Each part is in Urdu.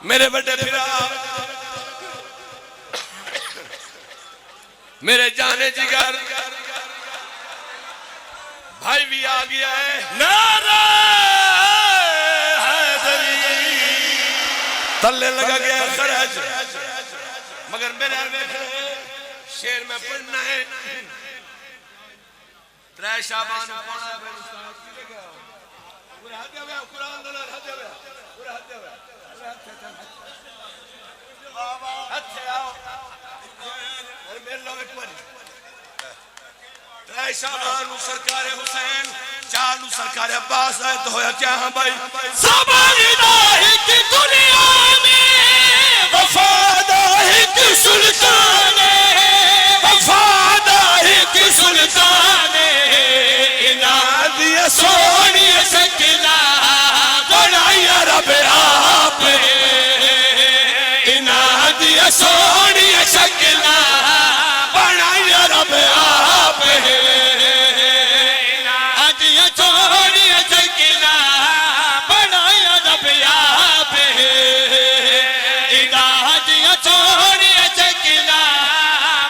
میرے بڑے پھرا میرے جانے جگر بھائی بھی آ گیا ہے نعرہ حیدری تلے لگا گیا خرج مگر میرے شیر میں پڑھنا ہے ترے شابان پڑھنا ہے پورا حد ہے قرآن دلال حد ہے پورا حد ہے حد سے آؤ میرے لوگ ایک باری ترے شابان سرکار حسین چالو سرکار عباس آئے تو ہویا کیا ہاں بھائی زبان الہی کی دنیا میں وفاداری کی سلطان وفاداری کی سلطان انادی سونی شکلہ بنائی رب آپ انادی سونی شکلہ بنائی رب آپ انادی سونی شکلہ بنائی رب آپ انادی سونی شکلہ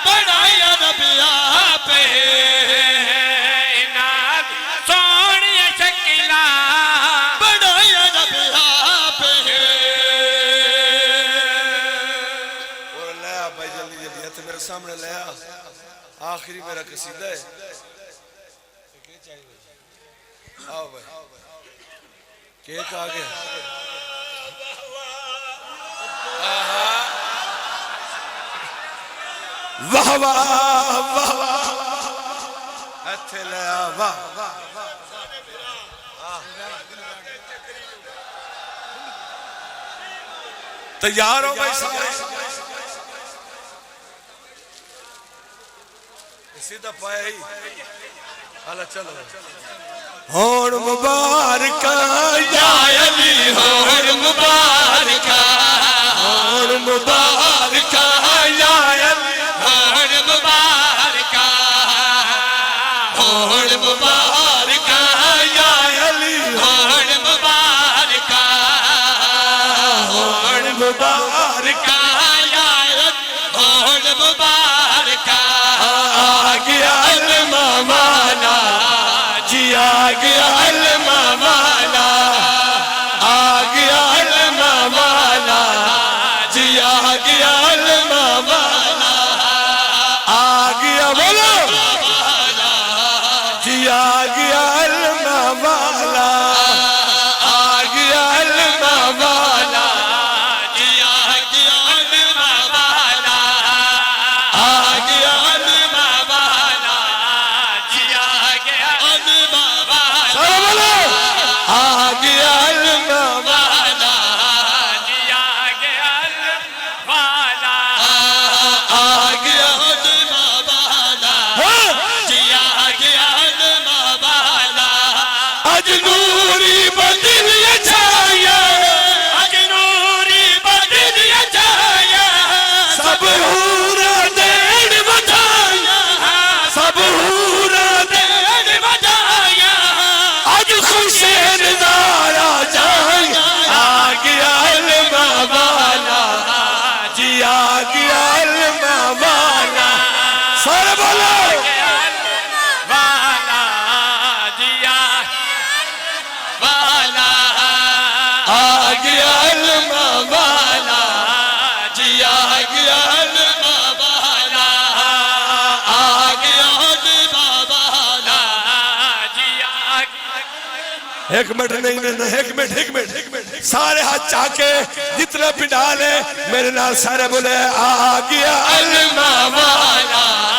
بنائی رب آپ سامنے لیا آخری میرا قصیدہ ہے آؤ بھائی کیک آگے واہ واہ واہ ہتھے لیا واہ تیار ہو بھائی سارے سیدھا پایا ہی اللہ چلو ہون مبارکہ یا علی ہون مبارکہ ہون مبارکہ یا علی ہون مبارکہ ہون مبارکہ یا علی ہون مبارکہ ہون مبارکہ یا علی ہون مبارکہ آگیا علمہ والا جی آگیا علمہ والا آگیا علمہ والا جی آگیا علمہ والا آگیا بولو جی آگیا علمہ والا آگیا علمہ والا جی آگیا علمہ والا آگیا علمہ والا جی آگیا علمہ والا آگیا علمہ والا جی آگیا علمہ والا آگیا علمہ والا جی آگیا علمہ والا اج نوری بدل چھایا اج نوری بدل چھایا سب ہورا دین بتایا سب ہورا دین بجایا اج حسین زارا جائیں آگیا علمہ والا جی آگیا علمہ والا سارے بولو والا جیا والا آگیا علمہ والا جی آگیا علمہ والا آگیا علمہ والا جی آگیا ایک منٹ نہیں ایک منٹ سارے ہاتھ چاکے جتنا پنڈال ہے میرے نال سارے بولے آگیا علمہ علمہ والا